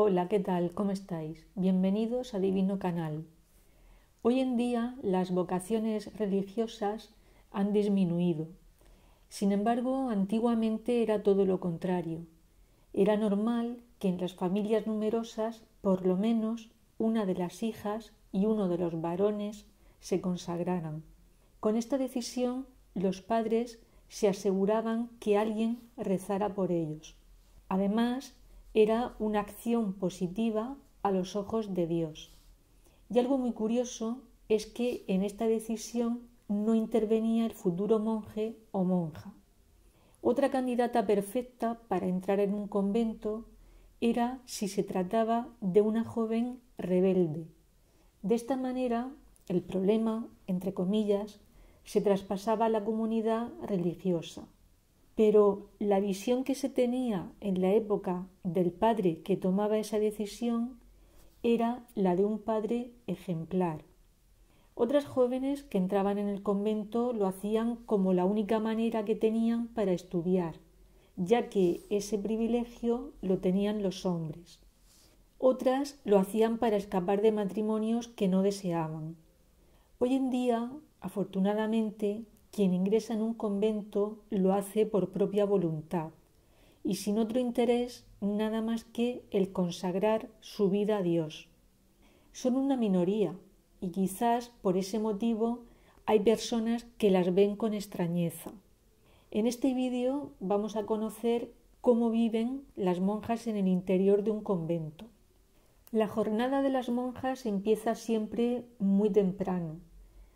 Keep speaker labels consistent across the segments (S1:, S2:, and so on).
S1: Hola, ¿qué tal? ¿Cómo estáis? Bienvenidos a Divino Canal. Hoy en día las vocaciones religiosas han disminuido. Sin embargo, antiguamente era todo lo contrario. Era normal que en las familias numerosas, por lo menos, una de las hijas y uno de los varones se consagraran. Con esta decisión, los padres se aseguraban que alguien rezara por ellos. Además, era una acción positiva a los ojos de Dios. Y algo muy curioso es que en esta decisión no intervenía el futuro monje o monja. Otra candidata perfecta para entrar en un convento era si se trataba de una joven rebelde. De esta manera, el problema, entre comillas, se traspasaba a la comunidad religiosa. Pero la visión que se tenía en la época del padre que tomaba esa decisión era la de un padre ejemplar. Otras jóvenes que entraban en el convento lo hacían como la única manera que tenían para estudiar, ya que ese privilegio lo tenían los hombres. Otras lo hacían para escapar de matrimonios que no deseaban. Hoy en día, afortunadamente, quien ingresa en un convento lo hace por propia voluntad y sin otro interés nada más que el consagrar su vida a Dios. Son una minoría y quizás por ese motivo hay personas que las ven con extrañeza. En este vídeo vamos a conocer cómo viven las monjas en el interior de un convento. La jornada de las monjas empieza siempre muy temprano,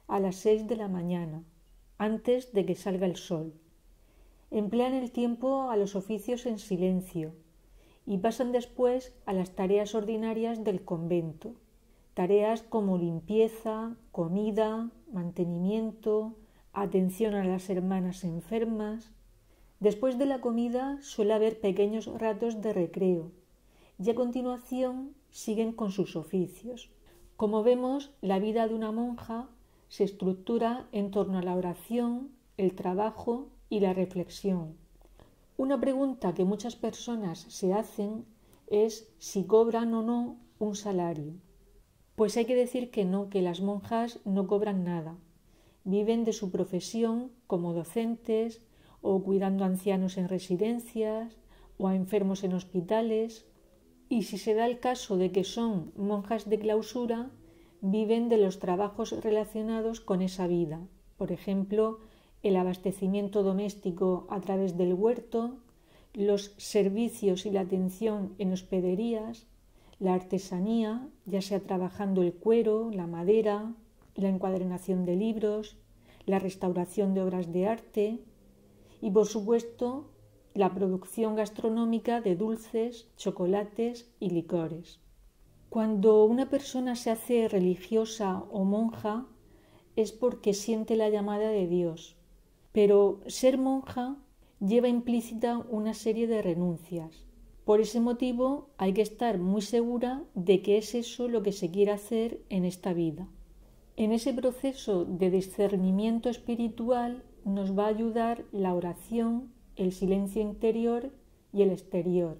S1: a las 6 de la mañana, antes de que salga el sol. Emplean el tiempo a los oficios en silencio y pasan después a las tareas ordinarias del convento, tareas como limpieza, comida, mantenimiento, atención a las hermanas enfermas. Después de la comida suele haber pequeños ratos de recreo y a continuación siguen con sus oficios. Como vemos, la vida de una monja se estructura en torno a la oración, el trabajo y la reflexión. Una pregunta que muchas personas se hacen es si cobran o no un salario. Pues hay que decir que no, que las monjas no cobran nada. Viven de su profesión como docentes o cuidando a ancianos en residencias o a enfermos en hospitales. Y si se da el caso de que son monjas de clausura, viven de los trabajos relacionados con esa vida, por ejemplo, el abastecimiento doméstico a través del huerto, los servicios y la atención en hospederías, la artesanía, ya sea trabajando el cuero, la madera, la encuadernación de libros, la restauración de obras de arte y, por supuesto, la producción gastronómica de dulces, chocolates y licores. Cuando una persona se hace religiosa o monja es porque siente la llamada de Dios, pero ser monja lleva implícita una serie de renuncias. Por ese motivo hay que estar muy segura de que es eso lo que se quiere hacer en esta vida. En ese proceso de discernimiento espiritual nos va a ayudar la oración, el silencio interior y el exterior.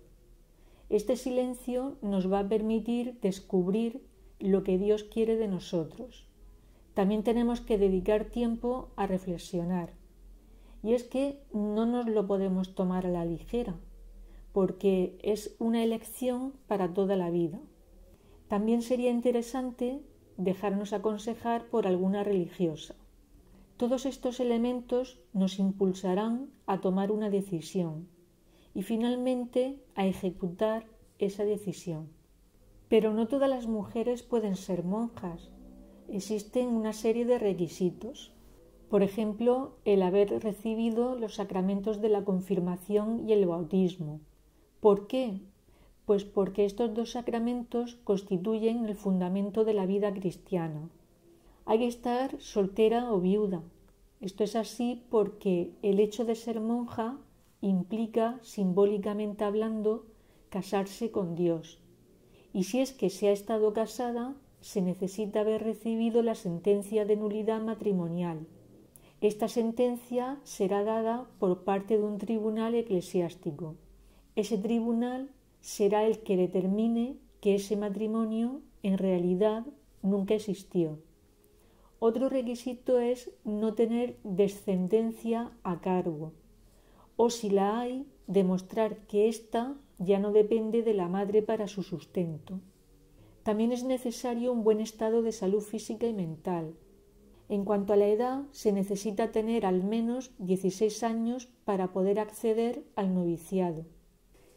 S1: Este silencio nos va a permitir descubrir lo que Dios quiere de nosotros. También tenemos que dedicar tiempo a reflexionar. Y es que no nos lo podemos tomar a la ligera, porque es una elección para toda la vida. También sería interesante dejarnos aconsejar por alguna religiosa. Todos estos elementos nos impulsarán a tomar una decisión y finalmente a ejecutar esa decisión. Pero no todas las mujeres pueden ser monjas. Existen una serie de requisitos. Por ejemplo, el haber recibido los sacramentos de la confirmación y el bautismo. ¿Por qué? Pues porque estos dos sacramentos constituyen el fundamento de la vida cristiana. Hay que estar soltera o viuda. Esto es así porque el hecho de ser monja implica, simbólicamente hablando, casarse con Dios. Y si es que se ha estado casada, se necesita haber recibido la sentencia de nulidad matrimonial. Esta sentencia será dada por parte de un tribunal eclesiástico. Ese tribunal será el que determine que ese matrimonio en realidad nunca existió. Otro requisito es no tener descendencia a cargo, o si la hay, demostrar que ésta ya no depende de la madre para su sustento. También es necesario un buen estado de salud física y mental. En cuanto a la edad, se necesita tener al menos 16 años para poder acceder al noviciado.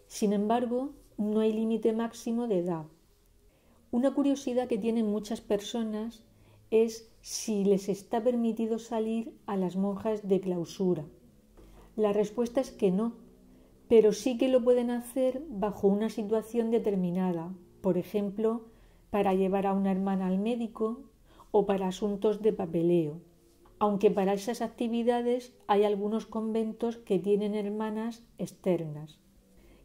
S1: Sin embargo, no hay límite máximo de edad. Una curiosidad que tienen muchas personas es si les está permitido salir a las monjas de clausura. La respuesta es que no, pero sí que lo pueden hacer bajo una situación determinada, por ejemplo, para llevar a una hermana al médico o para asuntos de papeleo, aunque para esas actividades hay algunos conventos que tienen hermanas externas.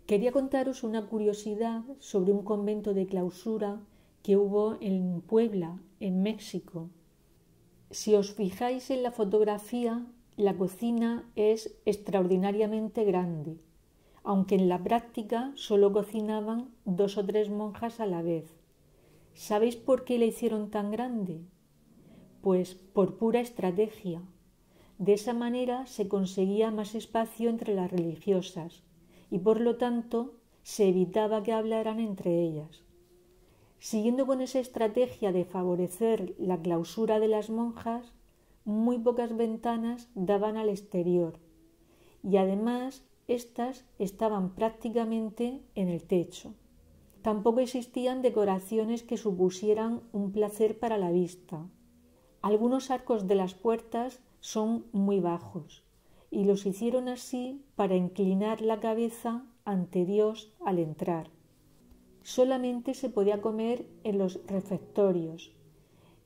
S1: Quería contaros una curiosidad sobre un convento de clausura que hubo en Puebla, en México. Si os fijáis en la fotografía, la cocina es extraordinariamente grande, aunque en la práctica solo cocinaban 2 o 3 monjas a la vez. ¿Sabéis por qué la hicieron tan grande? Pues por pura estrategia. De esa manera se conseguía más espacio entre las religiosas y por lo tanto se evitaba que hablaran entre ellas. Siguiendo con esa estrategia de favorecer la clausura de las monjas, muy pocas ventanas daban al exterior y además éstas estaban prácticamente en el techo. Tampoco existían decoraciones que supusieran un placer para la vista. Algunos arcos de las puertas son muy bajos y los hicieron así para inclinar la cabeza ante Dios al entrar. Solamente se podía comer en los refectorios.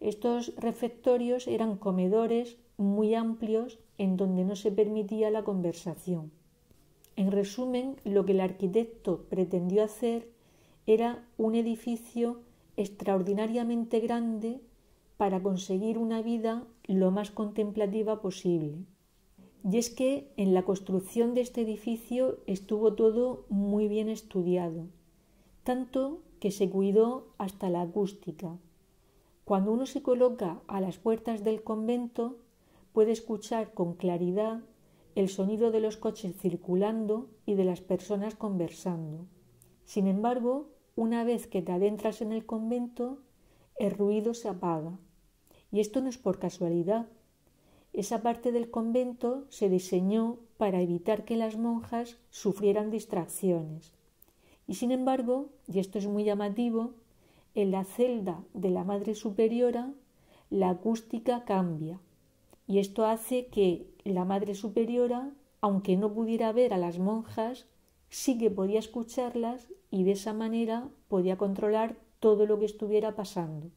S1: Estos refectorios eran comedores muy amplios en donde no se permitía la conversación. En resumen, lo que el arquitecto pretendió hacer era un edificio extraordinariamente grande para conseguir una vida lo más contemplativa posible. Y es que en la construcción de este edificio estuvo todo muy bien estudiado, tanto que se cuidó hasta la acústica. Cuando uno se coloca a las puertas del convento, puede escuchar con claridad el sonido de los coches circulando y de las personas conversando. Sin embargo, una vez que te adentras en el convento, el ruido se apaga. Y esto no es por casualidad. Esa parte del convento se diseñó para evitar que las monjas sufrieran distracciones. Y sin embargo, y esto es muy llamativo, en la celda de la Madre Superiora la acústica cambia. Y esto hace que la Madre Superiora, aunque no pudiera ver a las monjas, sí que podía escucharlas y de esa manera podía controlar todo lo que estuviera pasando.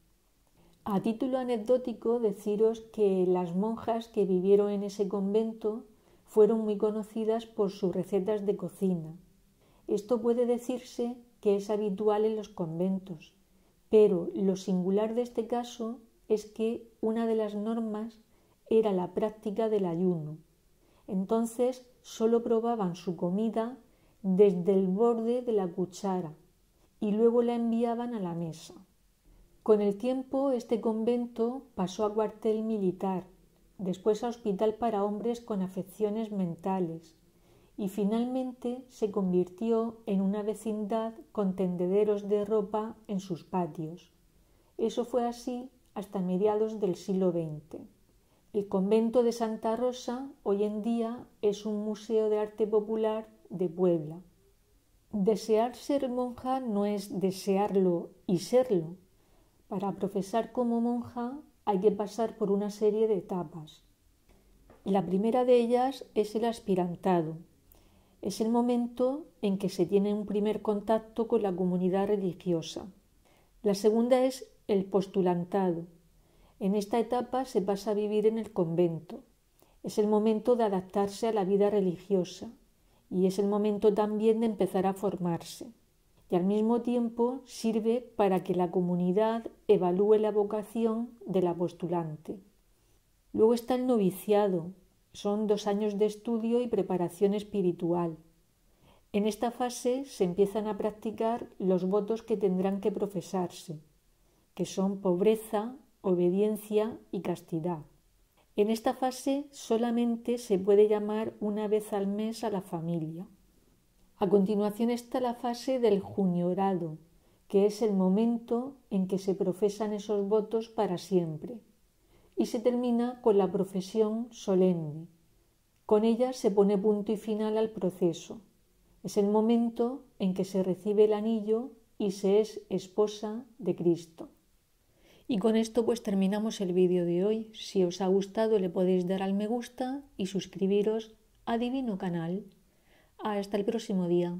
S1: A título anecdótico, deciros que las monjas que vivieron en ese convento fueron muy conocidas por sus recetas de cocina. Esto puede decirse que es habitual en los conventos, pero lo singular de este caso es que una de las normas era la práctica del ayuno. Entonces solo probaban su comida desde el borde de la cuchara y luego la enviaban a la mesa. Con el tiempo este convento pasó a cuartel militar, después a hospital para hombres con afecciones mentales y finalmente se convirtió en una vecindad con tendederos de ropa en sus patios. Eso fue así hasta mediados del siglo XX. El convento de Santa Rosa hoy en día es un museo de arte popular de Puebla. Desear ser monja no es desearlo y serlo. Para profesar como monja hay que pasar por una serie de etapas. La primera de ellas es el aspirantado. Es el momento en que se tiene un primer contacto con la comunidad religiosa. La segunda es el postulantado. En esta etapa se pasa a vivir en el convento. Es el momento de adaptarse a la vida religiosa y es el momento también de empezar a formarse. Y al mismo tiempo sirve para que la comunidad evalúe la vocación de la postulante. Luego está el noviciado. Son 2 años de estudio y preparación espiritual. En esta fase se empiezan a practicar los votos que tendrán que profesarse, que son pobreza, obediencia y castidad. En esta fase solamente se puede llamar una vez al mes a la familia. A continuación está la fase del juniorado, que es el momento en que se profesan esos votos para siempre, y se termina con la profesión solemne. Con ella se pone punto y final al proceso. Es el momento en que se recibe el anillo y se es esposa de Cristo. Y con esto pues terminamos el vídeo de hoy. Si os ha gustado le podéis dar al me gusta y suscribiros a Divino Canal. Hasta el próximo día.